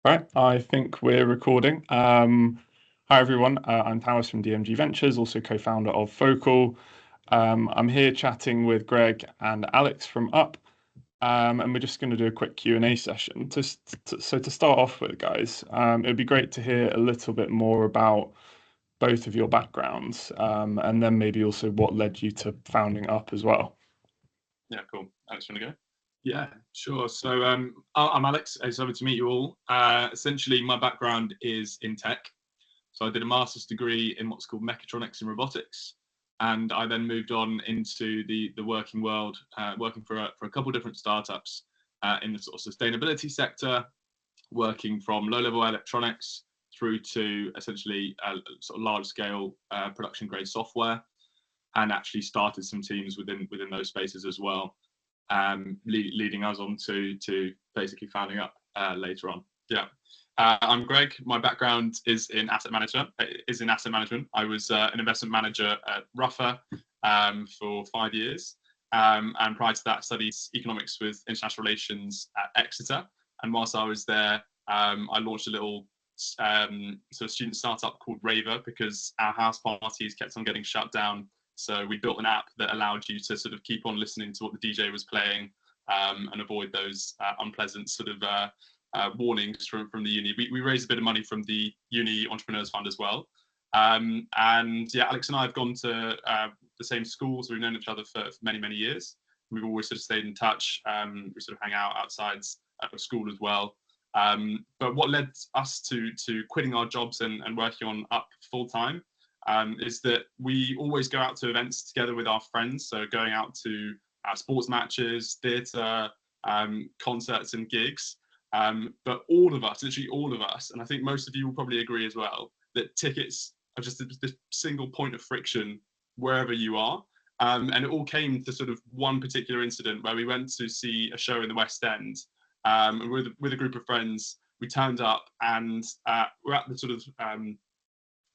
All right, I think we're recording. Hi everyone, I'm Powers from DMG Ventures, also co-founder of Focal. I'm here chatting with Greg and Alex from Up, and we're just going to do a quick Q&A session. So to start off with, guys, it'd be great to hear a little bit more about both of your backgrounds, and then maybe also what led you to founding Up as well. Yeah, cool. Alex, want to go? Yeah, sure. So I'm Alex. It's lovely to meet you all. Essentially, my background is in tech. So I did a master's degree in what's called mechatronics and robotics, and I then moved on into the working world, working for a couple of different startups in the sort of sustainability sector, working from low-level electronics through to essentially sort of large-scale production-grade software, and actually started some teams within those spaces as well, leading us on to basically founding Up later on. Yeah. I'm Greg. My background is in asset management. I was an investment manager at Ruffer for 5 years, and prior to that, studied economics with international relations at Exeter. And whilst I was there, I launched a little sort of student startup called Raver because our house parties kept on getting shut down. So we built an app that allowed you to sort of keep on listening to what the DJ was playing and avoid those unpleasant sort of warnings from the uni. We raised a bit of money from the uni entrepreneurs fund as well. And yeah, Alex and I have gone to the same schools. We've known each other for many, many years. We've always sort of stayed in touch. We sort of hang out outside of school as well. But what led us to quitting our jobs and working on Up full time is that we always go out to events together with our friends. So going out to sports matches, theatre, concerts and gigs. But all of us, literally all of us, and I think most of you will probably agree as well, that tickets are just this single point of friction wherever you are. And it all came to sort of one particular incident where we went to see a show in the West End. And with a group of friends, we turned up and we're at the sort of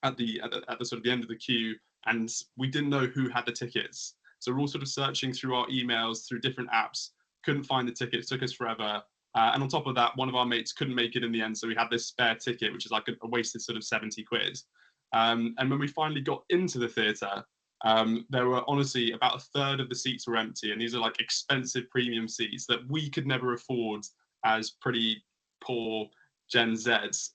at the sort of the end of the queue, and we didn't know who had the tickets. So we're all sort of searching through our emails, through different apps, couldn't find the tickets, took us forever. And on top of that, one of our mates couldn't make it in the end, so we had this spare ticket, which is like a wasted sort of 70 quid. And when we finally got into the theatre, there were honestly about a third of the seats were empty, and these are like expensive premium seats that we could never afford as pretty poor Gen Zs.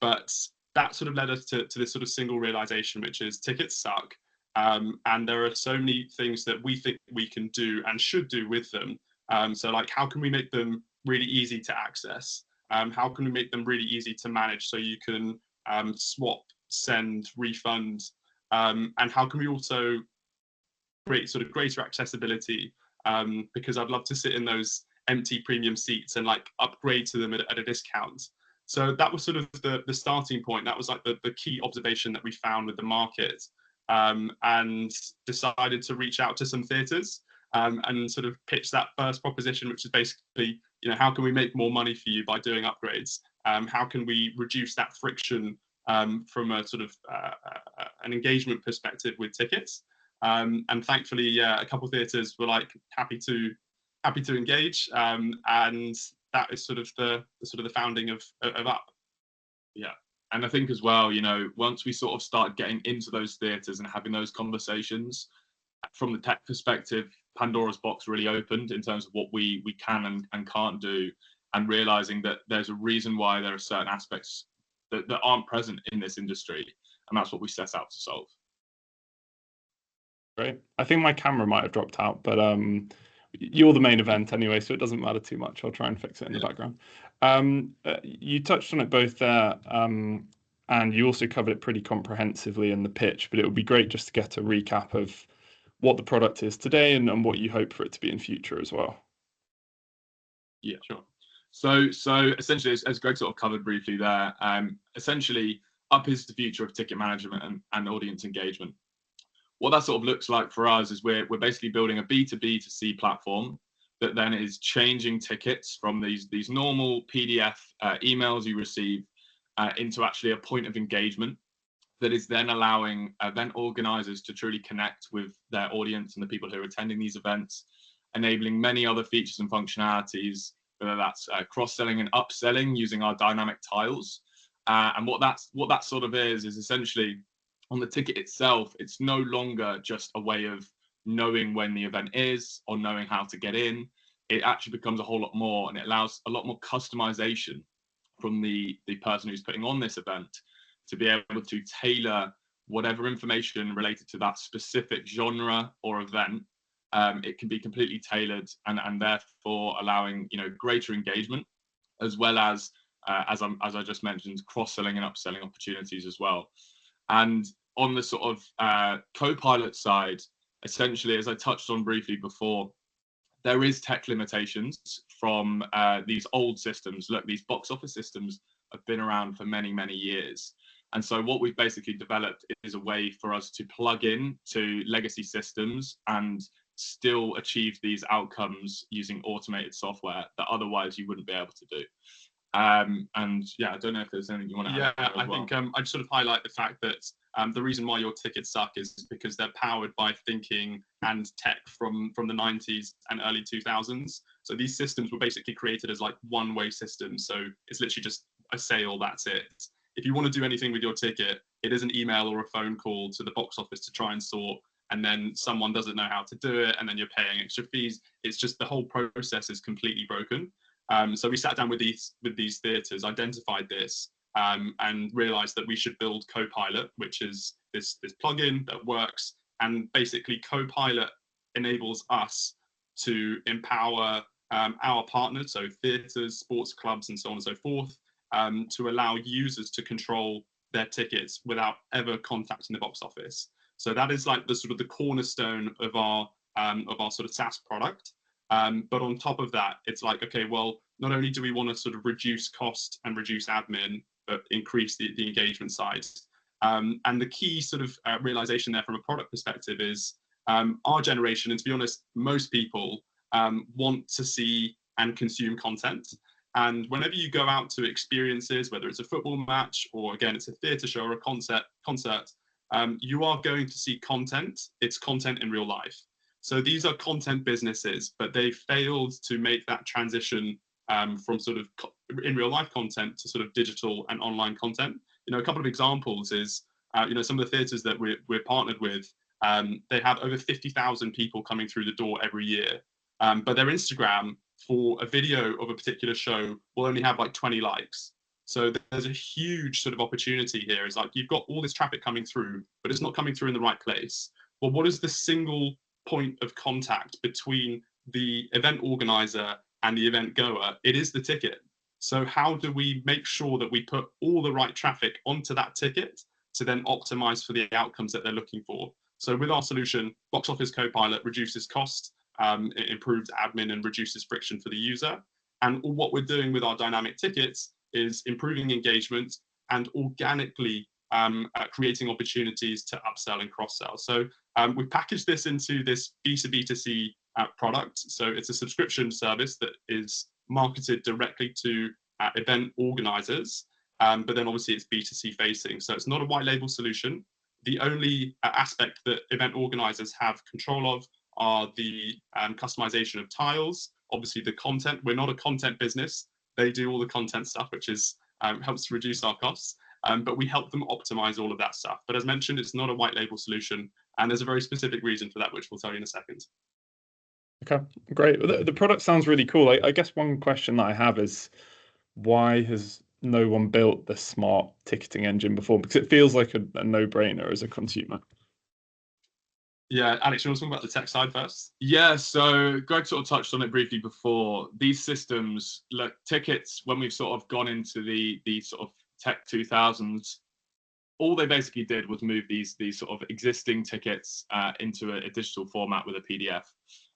But that sort of led us to this sort of single realization, which is tickets suck. And there are so many things that we think we can do and should do with them. So like, how can we make them really easy to access? How can we make them really easy to manage so you can swap, send, refund? And how can we also create sort of greater accessibility? Because I'd love to sit in those empty premium seats and like upgrade to them at a discount. So that was sort of the starting point. That was like the key observation that we found with the market, and decided to reach out to some theatres and sort of pitch that first proposition, which is basically, how can we make more money for you by doing upgrades? How can we reduce that friction from a sort of an engagement perspective with tickets? And thankfully, yeah, a couple of theatres were like happy to engage, and that is sort of the founding of Up. Yeah. And I think as well, once we sort of start getting into those theatres and having those conversations, from the tech perspective, Pandora's box really opened in terms of what we can and can't do, and realizing that there's a reason why there are certain aspects that aren't present in this industry. And that's what we set out to solve. Great. I think my camera might have dropped out, but you're the main event anyway, so it doesn't matter too much. I'll try and fix it in the background. You touched on it both there, and you also covered it pretty comprehensively in the pitch, but it would be great just to get a recap of what the product is today and what you hope for it to be in future as well. Yeah, sure. So essentially, as Greg sort of covered briefly there, essentially Up is the future of ticket management and audience engagement. What that sort of looks like for us is we're basically building a B2B to C platform that then is changing tickets from these normal PDF emails you receive into actually a point of engagement that is then allowing event organizers to truly connect with their audience and the people who are attending these events, enabling many other features and functionalities whether that's cross-selling and upselling using our dynamic tiles. And what that sort of is essentially on the ticket itself, it's no longer just a way of knowing when the event is or knowing how to get in. It actually becomes a whole lot more, and it allows a lot more customization from the person who's putting on this event to be able to tailor whatever information related to that specific genre or event. It can be completely tailored, and therefore allowing greater engagement, as well as I just mentioned, cross-selling and upselling opportunities as well. And on the sort of co-pilot side, essentially, as I touched on briefly before, there is tech limitations from these old systems. Look, these box office systems have been around for many, many years. And so what we've basically developed is a way for us to plug in to legacy systems and still achieve these outcomes using automated software that otherwise you wouldn't be able to do. And yeah, I don't know if there's anything you want to add. Yeah, I think I'd sort of highlight the fact that the reason why your tickets suck is because they're powered by thinking and tech from the 90s and early 2000s. So these systems were basically created as like one-way systems. So it's literally just a sale, that's it. If you want to do anything with your ticket, it is an email or a phone call to the box office to try and sort, and then someone doesn't know how to do it, and then you're paying extra fees. It's just the whole process is completely broken. So we sat down with these theatres, identified this, and realised that we should build Copilot, which is this plugin that works, and basically Copilot enables us to empower our partners, so theatres, sports clubs, and so on and so forth, to allow users to control their tickets without ever contacting the box office. So that is like the sort of the cornerstone of our sort of SaaS product. But on top of that, it's like, okay, well, not only do we want to sort of reduce cost and reduce admin, but increase the engagement side. And the key sort of realization there from a product perspective is our generation, and to be honest, most people want to see and consume content. And whenever you go out to experiences, whether it's a football match or again, it's a theatre show or a concert, you are going to see content. It's content in real life. So these are content businesses, but they failed to make that transition from sort of in real life content to sort of digital and online content. A couple of examples is, some of the theatres that we're partnered with, they have over 50,000 people coming through the door every year. But their Instagram for a video of a particular show will only have like 20 likes. So there's a huge sort of opportunity here. It's like you've got all this traffic coming through, but it's not coming through in the right place. Well, what is the single point of contact between the event organizer and the event goer? It is the ticket. So how do we make sure that we put all the right traffic onto that ticket to then optimize for the outcomes that they're looking for? So with our solution, Box Office Copilot reduces cost, it improves admin and reduces friction for the user. And what we're doing with our dynamic tickets is improving engagement and organically creating opportunities to upsell and cross-sell. So we've packaged this into this B2B2C product. So it's a subscription service that is marketed directly to event organizers, but then obviously it's B2C facing. So it's not a white label solution. The only aspect that event organizers have control of are the customization of tiles. Obviously the content, we're not a content business. They do all the content stuff, which is helps to reduce our costs. But we help them optimize all of that stuff. But as mentioned, it's not a white label solution. And there's a very specific reason for that, which we'll tell you in a second. Okay, great. The product sounds really cool. I guess one question that I have is, why has no one built this smart ticketing engine before? Because it feels like a no-brainer as a consumer. Yeah, Alex, you want to talk about the tech side first? Yeah, so Greg sort of touched on it briefly before. These systems, like tickets, when we've sort of gone into the sort of tech 2000s, all they basically did was move these sort of existing tickets into a digital format with a PDF.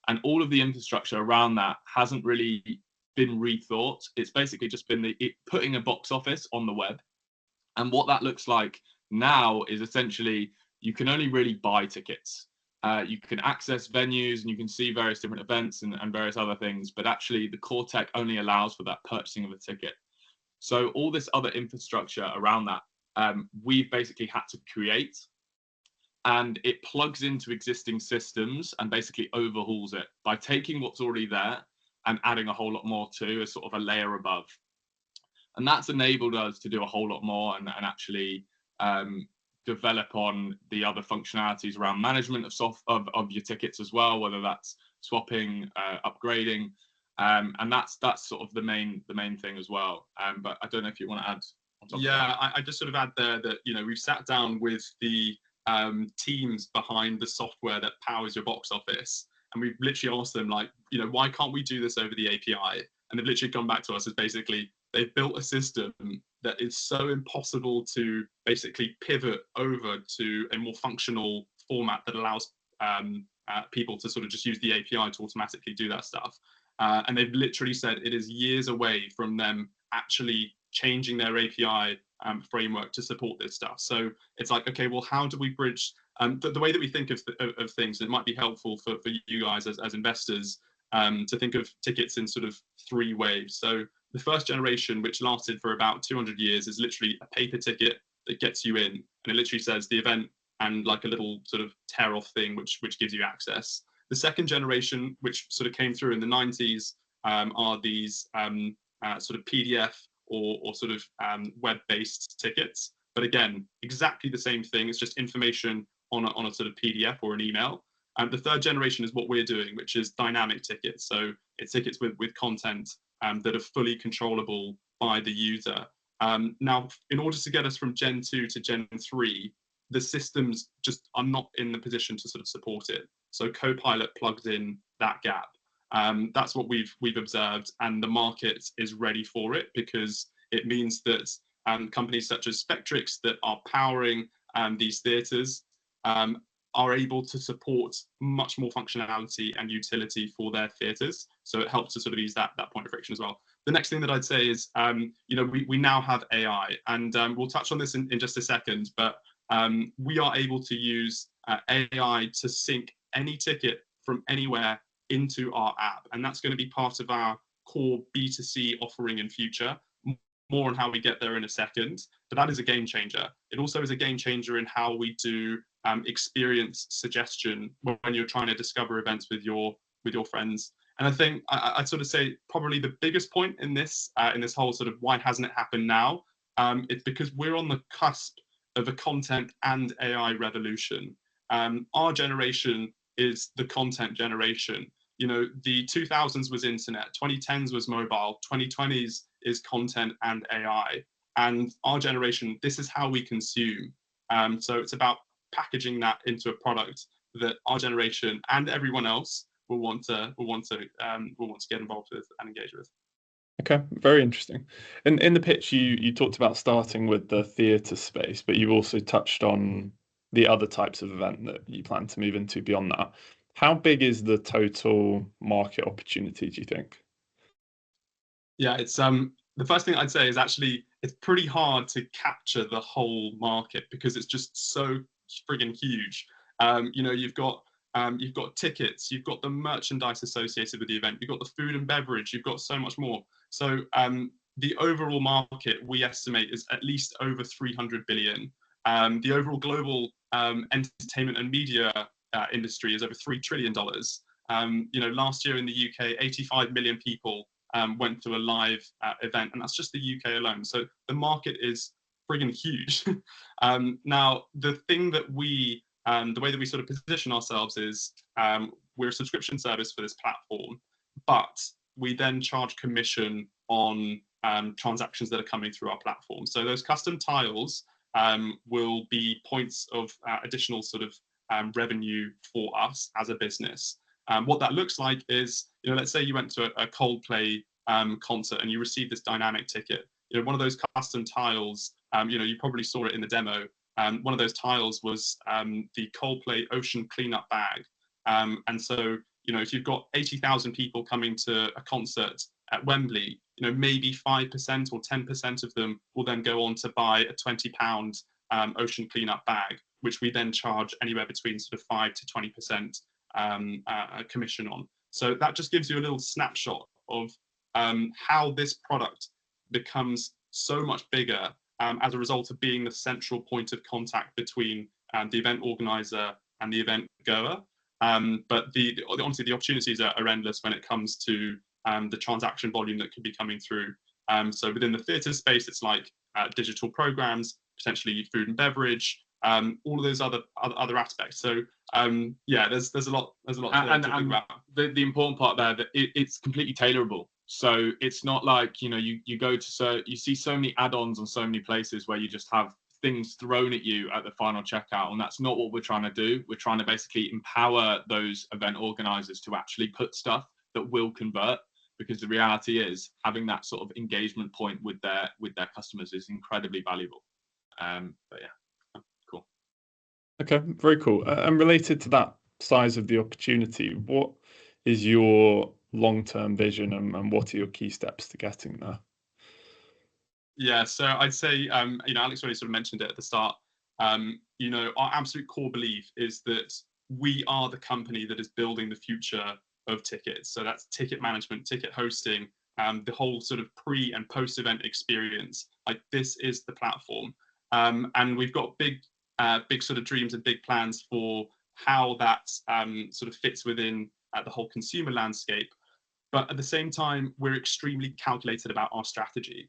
And all of the infrastructure around that hasn't really been rethought. It's basically just been putting a box office on the web. And what that looks like now is essentially you can only really buy tickets. You can access venues and you can see various different events and various other things, but actually the core tech only allows for that purchasing of a ticket. So all this other infrastructure around that, we've basically had to create, and it plugs into existing systems and basically overhauls it by taking what's already there and adding a whole lot more too, as sort of a layer above. And that's enabled us to do a whole lot more and actually develop on the other functionalities around management of your tickets as well, whether that's swapping, upgrading, and that's sort of the main thing as well. But I don't know if you want to add on top of that. I just sort of add there that, you know, we've sat down with the teams behind the software that powers your box office, and we've literally asked them, like, you know, why can't we do this over the API? And they've literally come back to us as basically they've built a system that is so impossible to basically pivot over to a more functional format that allows people to sort of just use the API to automatically do that stuff. And they've literally said it is years away from them actually changing their API framework to support this stuff. So it's like, okay, well, how do we bridge the way that we think of things? It might be helpful for you guys as investors to think of tickets in sort of 3 waves. So the first generation, which lasted for about 200 years, is literally a paper ticket that gets you in, and it literally says the event and like a little sort of tear off thing which gives you access. The second generation, which sort of came through in the 90s, are these sort of PDF or sort of web-based tickets. But again, exactly the same thing. It's just information on a sort of PDF or an email. And the third generation is what we're doing, which is dynamic tickets. So it's tickets with content that are fully controllable by the user. Now, in order to get us from Gen 2 to Gen 3, the systems just are not in the position to sort of support it. So Copilot plugs in that gap. That's what we've observed, and the market is ready for it, because it means that companies such as Spectrix that are powering these theatres are able to support much more functionality and utility for their theatres. So it helps to sort of ease that point of friction as well. The next thing that I'd say is, you know, we now have AI, and we'll touch on this in just a second, but we are able to use AI to sync any ticket from anywhere into our app, and that's going to be part of our core B2C offering in future. More on how we get there in a second, but that is a game changer. It also is a game changer in how we do experience suggestion when you're trying to discover events with your friends. And I think I'd sort of say probably the biggest point in this whole sort of why hasn't it happened now, it's because we're on the cusp of a content and AI revolution. Our generation is the content generation. You know, the 2000s was internet, 2010s was mobile, 2020s is content and AI. And our generation, this is how we consume. So it's about packaging that into a product that our generation and everyone else will want to get involved with and engage with. Okay, very interesting. And in the pitch, you talked about starting with the theatre space, but you also touched on the other types of event that you plan to move into beyond that. How big is the total market opportunity, do you think? Yeah, it's the first thing I'd say is actually it's pretty hard to capture the whole market because it's just so friggin' huge. You know, you've got tickets, you've got the merchandise associated with the event, you've got the food and beverage, you've got so much more. So the overall market we estimate is at least over 300 billion. The overall global entertainment and media industry is over $3 trillion. You know, last year in the UK, 85 million people went to a live event, and that's just the UK alone. So the market is friggin' huge. Now, the thing that the way that we sort of position ourselves is we're a subscription service for this platform, but we then charge commission on transactions that are coming through our platform. So those custom tiles will be points of additional sort of revenue for us as a business. What that looks like is, you know, let's say you went to a Coldplay concert and you received this dynamic ticket. You know, one of those custom tiles, you know, you probably saw it in the demo. One of those tiles was the Coldplay ocean cleanup bag. And so, you know, if you've got 80,000 people coming to a concert at Wembley, you know, maybe 5% or 10% of them will then go on to buy a £20 ocean cleanup bag, which we then charge anywhere between sort of 5 to 20% commission on. So that just gives you a little snapshot of how this product becomes so much bigger as a result of being the central point of contact between the event organizer and the event goer. But honestly, the opportunities are endless when it comes to the transaction volume that could be coming through. So within the theatre space, it's like digital programs, potentially food and beverage, all of those other aspects. So yeah, there's a lot to think about. The important part there, that it's completely tailorable. So it's not like, you know, you go to, you see so many add-ons on so many places where you just have things thrown at you at the final checkout, and that's not what we're trying to do. We're trying to basically empower those event organizers to actually put stuff that will convert, because the reality is having that sort of engagement point with their customers is incredibly valuable. But yeah, cool. Okay, very cool. And related to that size of the opportunity, what is your long-term vision, and what are your key steps to getting there? Yeah, so I'd say, you know, Alex already sort of mentioned it at the start. You know, our absolute core belief is that we are the company that is building the future of tickets. So that's ticket management, ticket hosting, the whole sort of pre and post-event experience. Like, this is the platform, and we've got big sort of dreams and big plans for how that sort of fits within the whole consumer landscape. But at the same time, we're extremely calculated about our strategy.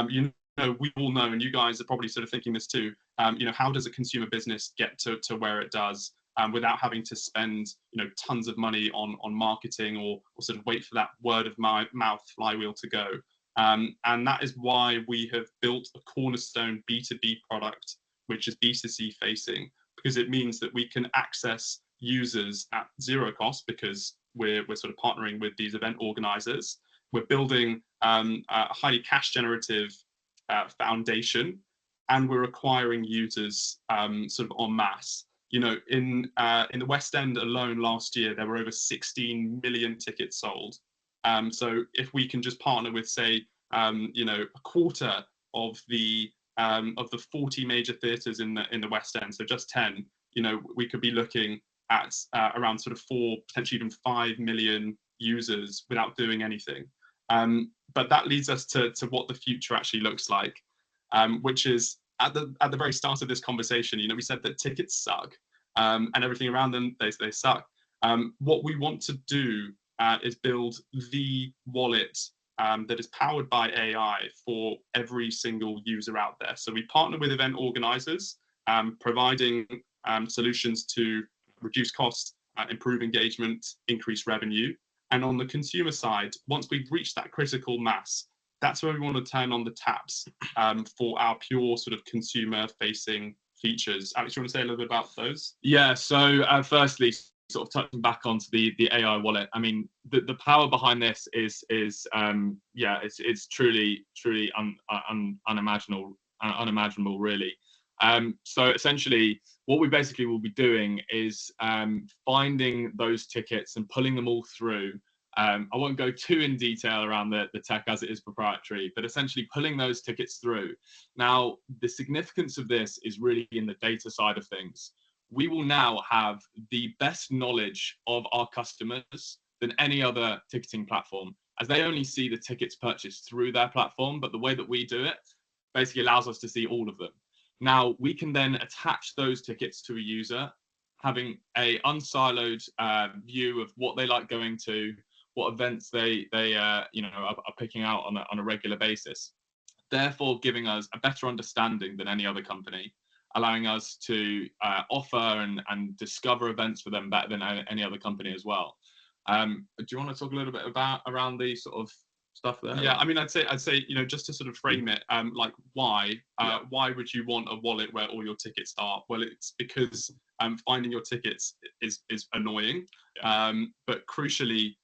You know, we all know, and you guys are probably sort of thinking this too, you know, how does a consumer business get to where it does without having to spend, you know, tons of money on marketing, or sort of wait for that word of mouth flywheel to go. And that is why we have built a cornerstone B2B product, which is B2C facing, because it means that we can access users at zero cost, because we're sort of partnering with these event organizers. We're building a highly cash generative foundation, and we're acquiring users sort of en masse. You know, in the West End alone last year, there were over 16 million tickets sold. So if we can just partner with, say, you know, a quarter of the 40 major theatres in the West End, so just 10, you know, we could be looking at around sort of 4, potentially even 5 million users without doing anything. But that leads us to what the future actually looks like, which is at the very start of this conversation, you know, we said that tickets suck, and everything around them, they suck. What we want to do is build the wallet that is powered by AI for every single user out there. So we partner with event organizers, providing solutions to reduce costs, improve engagement, increase revenue. And on the consumer side, once we've reached that critical mass, that's where we want to turn on the taps for our pure sort of consumer-facing features. Alex, do you want to say a little bit about those? Yeah, so firstly, sort of touching back onto the AI wallet. I mean, the power behind this is yeah, it's truly unimaginable, really. So essentially, what we basically will be doing is finding those tickets and pulling them all through. I won't go too in detail around the tech, as it is proprietary, but essentially pulling those tickets through. Now, the significance of this is really in the data side of things. We will now have the best knowledge of our customers than any other ticketing platform, as they only see the tickets purchased through their platform, but the way that we do it basically allows us to see all of them. Now, we can then attach those tickets to a user, having a unsiloed view of what they like going to, what events they you know, are picking out on a regular basis, therefore giving us a better understanding than any other company, allowing us to offer and discover events for them better than any other company as well. Do you want to talk a little bit about around the sort of stuff there? Yeah, I mean, I'd say, you know, just to sort of frame it, like why would you want a wallet where all your tickets are? Well, it's because finding your tickets is annoying, but crucially,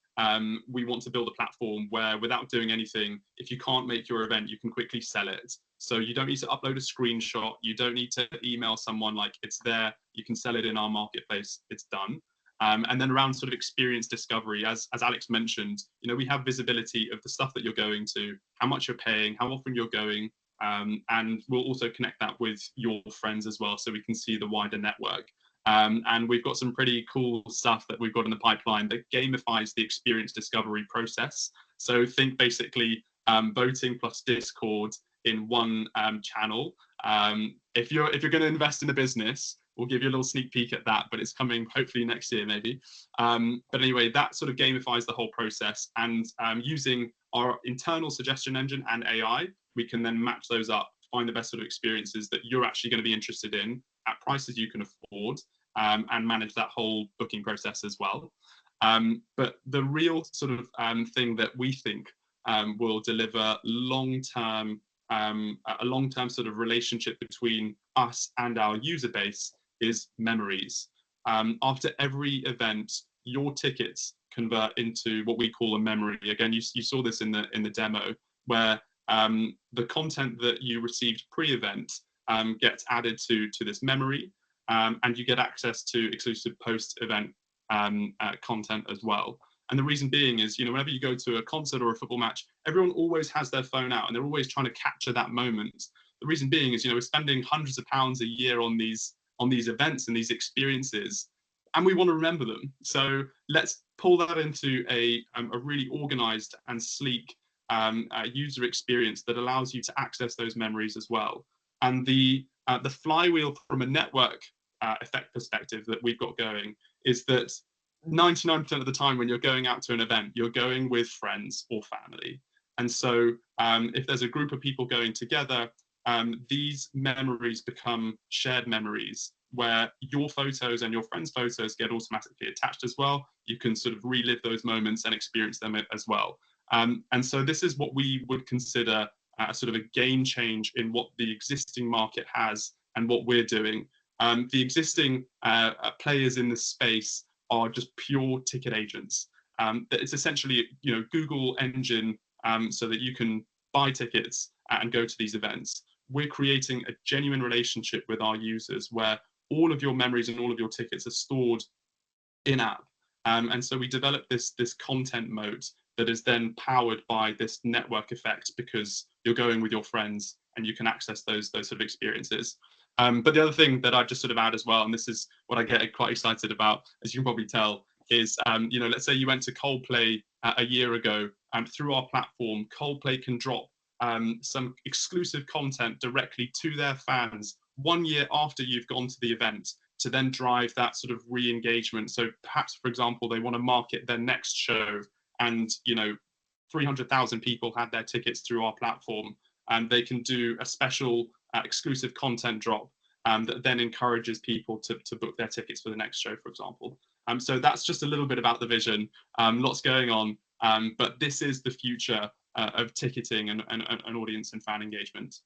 we want to build a platform where, without doing anything, if you can't make your event, you can quickly sell it. So you don't need to upload a screenshot. You don't need to email someone, like, it's there. You can sell it in our marketplace. It's done. And then around sort of experience discovery, as Alex mentioned, you know, we have visibility of the stuff that you're going to, how much you're paying, how often you're going, and we'll also connect that with your friends as well, so we can see the wider network. And we've got some pretty cool stuff that we've got in the pipeline that gamifies the experience discovery process. So think basically voting plus Discord in one channel. If you're going to invest in a business, we'll give you a little sneak peek at that, but it's coming hopefully next year maybe. But anyway, that sort of gamifies the whole process, and using our internal suggestion engine and AI, we can then match those up, find the best sort of experiences that you're actually going to be interested in at prices you can afford, and manage that whole booking process as well. But the real sort of thing that we think will deliver long-term, a long-term sort of relationship between us and our user base is memories. After every event, your tickets convert into what we call a memory. Again, you saw this in the demo, where the content that you received pre-event gets added to this memory, and you get access to exclusive post-event content as well. And the reason being is, whenever you go to a concert or a football match, everyone always has their phone out and they're always trying to capture that moment. The reason being is, we're spending hundreds of pounds a year on these events and these experiences, and we want to remember them. So let's pull that into a really organized and sleek user experience that allows you to access those memories as well. And the flywheel from a network effect perspective that we've got going is that 99% of the time when you're going out to an event, you're going with friends or family. And so if there's a group of people going together, these memories become shared memories where your photos and your friends' photos get automatically attached as well. You can sort of relive those moments and experience them as well. And so this is what we would consider sort of a game change in what the existing market has and what we're doing. The existing players in this space are just pure ticket agents. It's essentially, Google engine, so that you can buy tickets and go to these events. We're creating a genuine relationship with our users where all of your memories and all of your tickets are stored in-app. And so we developed this content moat that is then powered by this network effect, because you're going with your friends and you can access those sort of experiences. But the other thing that I just sort of add as well, and this is what I get quite excited about, as you can probably tell, is, let's say you went to Coldplay a year ago, and through our platform, Coldplay can drop some exclusive content directly to their fans 1 year after you've gone to the event, to then drive that sort of re-engagement. So perhaps, for example, they want to market their next show, and 300,000 people had their tickets through our platform, and they can do a special exclusive content drop that then encourages people to book their tickets for the next show, for example. So that's just a little bit about the vision. Lots going on, but this is the future of ticketing and audience and fan engagement.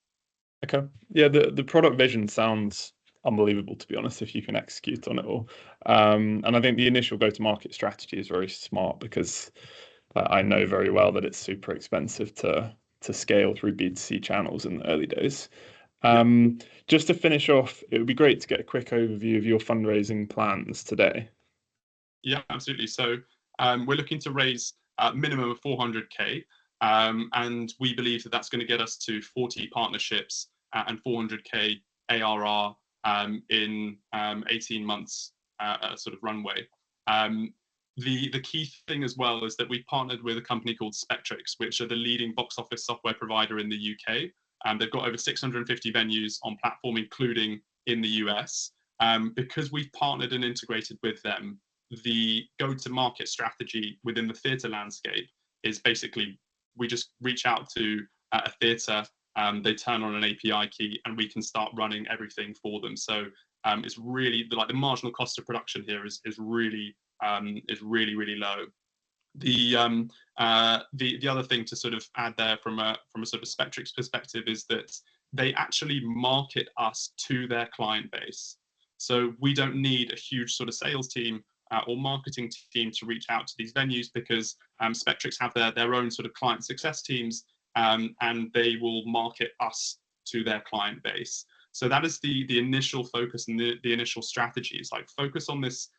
Okay. Yeah, the product vision sounds unbelievable, to be honest, if you can execute on it all. And I think the initial go-to-market strategy is very smart, because I know very well that it's super expensive to scale through B2C channels in the early days. Just to finish off, it would be great to get a quick overview of your fundraising plans today. Yeah, absolutely. So we're looking to raise a minimum of 400k, and we believe that that's going to get us to 40 partnerships and 400k ARR in 18 months sort of runway. The key thing as well is that we've partnered with a company called Spectrix, which are the leading box office software provider in the UK. They've got over 650 venues on platform, including in the US. Because we've partnered and integrated with them, the go-to-market strategy within the theatre landscape is basically, we just reach out to a theatre, they turn on an API key, and we can start running everything for them. So it's really like the marginal cost of production here is really low. The other thing to sort of add there from a sort of Spectrix perspective is that they actually market us to their client base. So we don't need a huge sort of sales team or marketing team to reach out to these venues, because Spectrix have their own sort of client success teams, and they will market us to their client base. So that is the initial focus and the initial strategy. Is like, focus on this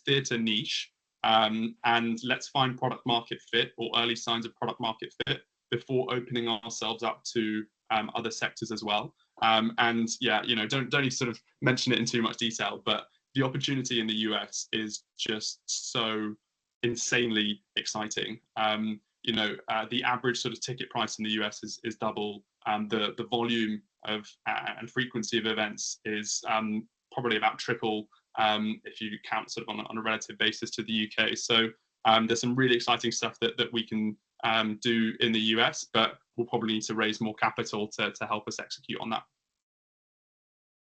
theatre niche, and let's find product market fit or early signs of product market fit before opening ourselves up to other sectors as well. And yeah, don't need to sort of mention it in too much detail, but the opportunity in the US is just so insanely exciting. The average sort of ticket price in the US is double. The volume of and frequency of events is probably about triple if you count sort of on a relative basis to the UK. So there's some really exciting stuff that we can do in the US, but we'll probably need to raise more capital to help us execute on that.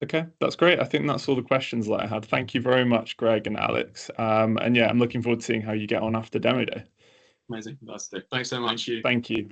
Okay, that's great. I think that's all the questions that I had. Thank you very much, Greg and Alex. And yeah, I'm looking forward to seeing how you get on after Demo Day. Amazing. That's it. Thanks so much. Thank you.